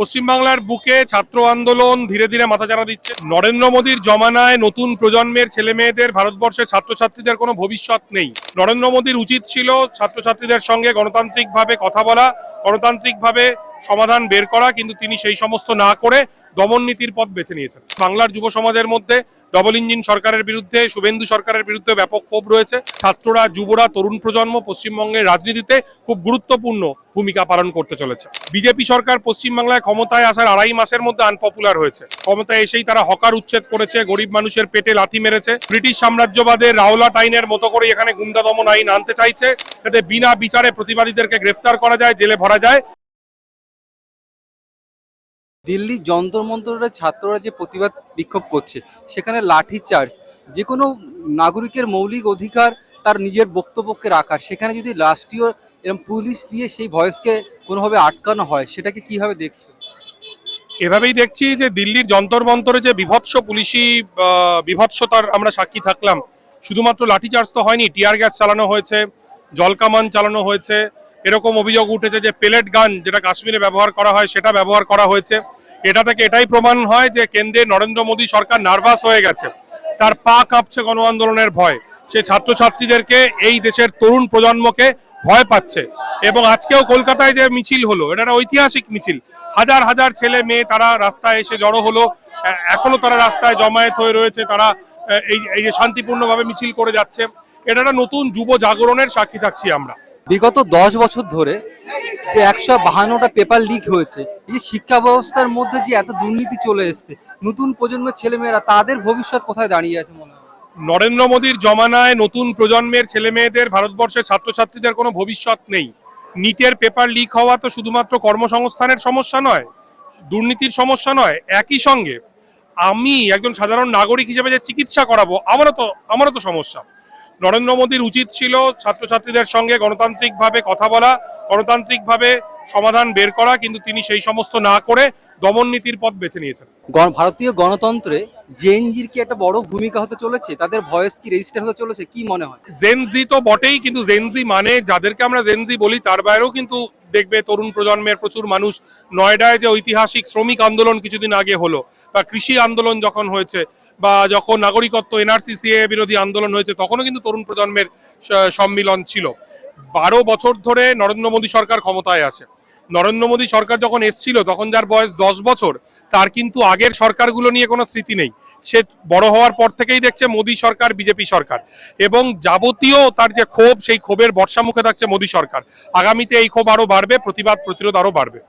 পশ্চিমবাংলার বুকে ছাত্র আন্দোলন ধীরে ধীরে মাথাচাড়া দিচ্ছে। নরেন্দ্র মোদীর জমানায় নতুন প্রজন্মের ছেলে মেয়েদের, ভারতবর্ষের ছাত্রছাত্রীদের কোনো ভবিষ্যৎ নেই। নরেন্দ্র মোদীর উচিত ছিল ছাত্রছাত্রীদের সঙ্গে গণতান্ত্রিকভাবে কথা বলা, গণতান্ত্রিকভাবে সমাধান বের করা, কিন্তু তিনি সেই সমস্ত না করে দমন নীতির পথ বেছে নিয়েছেন। বাংলার যুব সমাজের মধ্যে ডবল ইঞ্জিন সরকারের বিরুদ্ধে, শুভেন্দু সরকারের বিরুদ্ধে ব্যাপক ক্ষোভ রয়েছে। ছাত্ররা, যুবরা, তরুণ প্রজন্ম পশ্চিমবঙ্গের রাজনীতিতে খুব গুরুত্বপূর্ণ ভূমিকা পালন করতে চলেছে। বিজেপি সরকার পশ্চিমবাংলায় ক্ষমতায় আসার 2.5 মাসের মধ্যে আনপপুলার হয়েছে। ক্ষমতায় এসেই তারা হকার উচ্ছেদ করেছে, গরিব মানুষের পেটে লাথি মেরেছে, ব্রিটিশ সাম্রাজ্যবাদের রাওলাট আইনের মতো করে এখানে গুন্ডা দমন আইন আনতে চাইছে, যাতে বিনা বিচারে প্রতিবাদীদেরকে গ্রেফতার করা যায়, জেলে ভরা যায়। দিল্লি যন্তর মন্তরে ছাত্ররা যে প্রতিবাদ বিক্ষোভ করছে, সেখানে লাঠি চার্জ, যে কোনো নাগরিকের মৌলিক অধিকার তার নিজের বক্তব্যকে রাখার, সেখানে যদি রাষ্ট্রীয় এরকম পুলিশ দিয়ে সেই ভয়েসকে কোনোভাবে আটকানো হয়, সেটাকে কিভাবে দেখছে? এভাবেই দেখছি যে দিল্লির যন্তর মন্তরে যে বিভৎস পুলিশি বিভৎসতার আমরা সাক্ষী থাকলাম। শুধুমাত্র লাঠিচার্জ তো হয়নি, টিয়ার গ্যাস চালানো হয়েছে, জলকামান চালানো হয়েছে। এরকম অভিযোগ উঠেছে যে পেলেট গান, যেটা কাশ্মীরে ব্যবহার করা হয়, সেটা ব্যবহার করা হয়েছে। এটা থেকে এটাই প্রমাণ হয় যে কেন্দ্রে নরেন্দ্র মোদী সরকার নার্ভাস হয়ে গেছে, তার পা কাঁপছে গণ আন্দোলনের ভয়। সে ছাত্রছাত্রীদেরকে, এই দেশের তরুণ প্রজন্মকে ভয় পাচ্ছে। এবং আজকেও কলকাতায় যে মিছিল হলো, এটা একটা ঐতিহাসিক মিছিল। হাজার হাজার ছেলে মেয়ে তারা রাস্তায় এসে জড়ো হলো, এখনো তারা রাস্তায় জমায়েত হয়ে রয়েছে, তারা এই যে শান্তিপূর্ণভাবে মিছিল করে যাচ্ছে। এটা একটা নতুন যুব জাগরণের সাক্ষী থাকছি আমরা। বিগত 10 বছর ধরে যে 152টা পেপার লিক হয়েছে, এই শিক্ষা ব্যবস্থার মধ্যে যে এত দুর্নীতি চলে এসছে, নতুন প্রজন্মের ছেলেমেয়েরা তাদের ভবিষ্যৎ কোথায় দাঁড়িয়ে আছে মনে হয়? নরেন্দ্র মোদীর জমানায় নতুন প্রজন্মের ছেলে মেয়েদের, ভারতবর্ষের ছাত্রছাত্রীদের কোনো ভবিষ্যৎ নেই। নিটের পেপার লিক হওয়া তো শুধুমাত্র কর্মসংস্থানের সমস্যা নয়, দুর্নীতির সমস্যা নয়, একই সঙ্গে আমি একজন সাধারণ নাগরিক হিসেবে যে চিকিৎসা করাবো, আমারও তো সমস্যা। নরেন্দ্র মোদীর উচিত ছিল ছাত্রছাত্রীদের সঙ্গে গণতান্ত্রিকভাবে কথা বলা, গণতান্ত্রিকভাবে সমাধান বের করা, কিন্তু তিনি সেই সমস্ত না করে দমন নীতির পথ বেছে নিয়েছেন। ভারতীয় গণতন্ত্রে জেএনজির কি একটা বড় ভূমিকা হতে চলেছে? তাদের ভয়েস কি রেজিস্টার হতে চলেছে, কি মনে হয়? জেনজি তো বটেই, কিন্তু জেনজি মানে যাদেরকে আমরা জেনজি বলি তার বাইরেও কিন্তু দেখবে তরুণ প্রজন্মের প্রচুর মানুষ। নয়ডায় যে ঐতিহাসিক শ্রমিক আন্দোলন কিছুদিন আগে হলো, বা কৃষি আন্দোলন যখন হয়েছে, বা যখন নাগরিকত্ব এনআরসি সিএ বিরোধী আন্দোলন হয়েছে, তখনও কিন্তু তরুণ প্রজন্মের সম্মিলন ছিল। 12 বছর ধরে নরেন্দ্র মোদী সরকার ক্ষমতায় আছে। নরেন্দ্র মোদী সরকার যখন এসছিল, তখন যার বয়স 10 বছর, তার কিন্তু আগের সরকারগুলো নিয়ে কোনো স্মৃতি নেই। সে বড় হওয়ার পর থেকেই দেখছে মোদী সরকার, বিজেপি সরকার, এবং যাবতীয় তার যে ক্ষোভ, সেই ক্ষোভের বর্ষা মুখে থাকছে মোদী সরকার। আগামীতে এই ক্ষোভ আরো বাড়বে, প্রতিবাদ প্রতিরোধ আরো বাড়বে।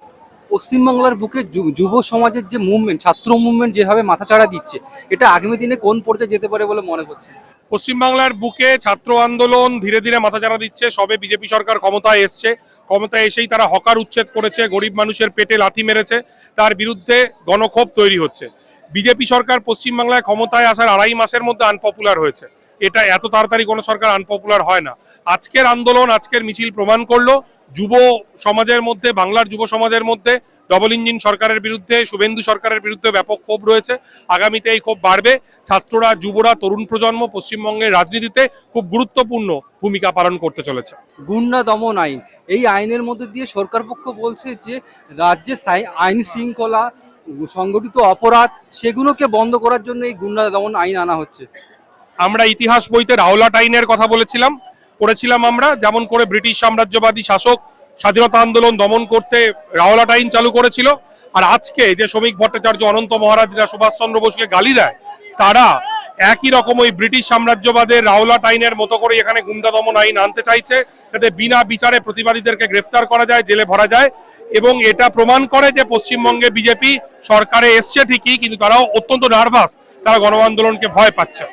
পশ্চিমবাংলার বুকে যুব সমাজের যে মুভমেন্ট, ছাত্র মুভমেন্ট যেভাবে মাথাচাড়া দিচ্ছে, এটা আগামী দিনে কোন পর্যায়ে যেতে পারে বলে মনে করছে? পশ্চিমবাংলার বুকে ছাত্র আন্দোলন ধীরে ধীরে মাথাচাড়া দিচ্ছে। সবে বিজেপি সরকার ক্ষমতায় এসছে, ক্ষমতায় এসেই তারা হকার উচ্ছেদ করেছে, গরিব মানুষের পেটে লাথি মেরেছে, তার বিরুদ্ধে গণক্ষোভ তৈরি হচ্ছে। বিজেপি সরকার পশ্চিমবাংলায় ক্ষমতায় আসার 2.5 মাসের মধ্যে আনপপুলার হয়েছে। এটা এত তাড়াতাড়ি কোনো সরকার আনপপুলার হয় না। আজকের আন্দোলন, আজকের মিছিল প্রমাণ করলো যুব সমাজের মধ্যে, বাংলার যুব সমাজের মধ্যে ডবল ইঞ্জিন সরকারের বিরুদ্ধে, শুভেন্দু সরকারের বিরুদ্ধে ব্যাপক ক্ষোভ রয়েছে। আগামীতে এই ক্ষোভ বাড়বে। ছাত্ররা, যুবরা, তরুণ প্রজন্ম পশ্চিমবঙ্গের রাজনীতিতে খুব গুরুত্বপূর্ণ ভূমিকা পালন করতে চলেছে। গুন্ডা দমন আইন, এই আইনের মধ্যে দিয়ে সরকার পক্ষ বলছে যে রাজ্যে আইন শৃঙ্খলা, সংগঠিত অপরাধ, সেগুলোকে বন্ধ করার জন্য এই গুন্ডা দমন আইন আনা হচ্ছে। আমরা ইতিহাস বইতে রাওলাট আইনের কথা পড়েছিলাম আমরা, যেমন করে ব্রিটিশ সাম্রাজ্যবাদী শাসক স্বাধীনতা আন্দোলন দমন করতে রাওলাট আইন চালু করেছিল। আর আজকে যে শ্রমিক ভট্টাচার্য, অনন্ত মহারাজরা সুভাষচন্দ্র বোসকে গালি দেয়, তারা একই রকম ওই ব্রিটিশ সাম্রাজ্যবাদের রাওলাট আইনের মতো করে এখানে গুন্ডা দমন আইন আনতে চাইছে, যাতে বিনা বিচারে প্রতিবাদীদেরকে গ্রেফতার করা যায়, জেলে ভরা যায়। এবং এটা প্রমাণ করে যে পশ্চিমবঙ্গে বিজেপি সরকারে এসছে ঠিকই, কিন্তু তারাও অত্যন্ত নার্ভাস, তারা গণ আন্দোলনকে ভয় পাচ্ছে।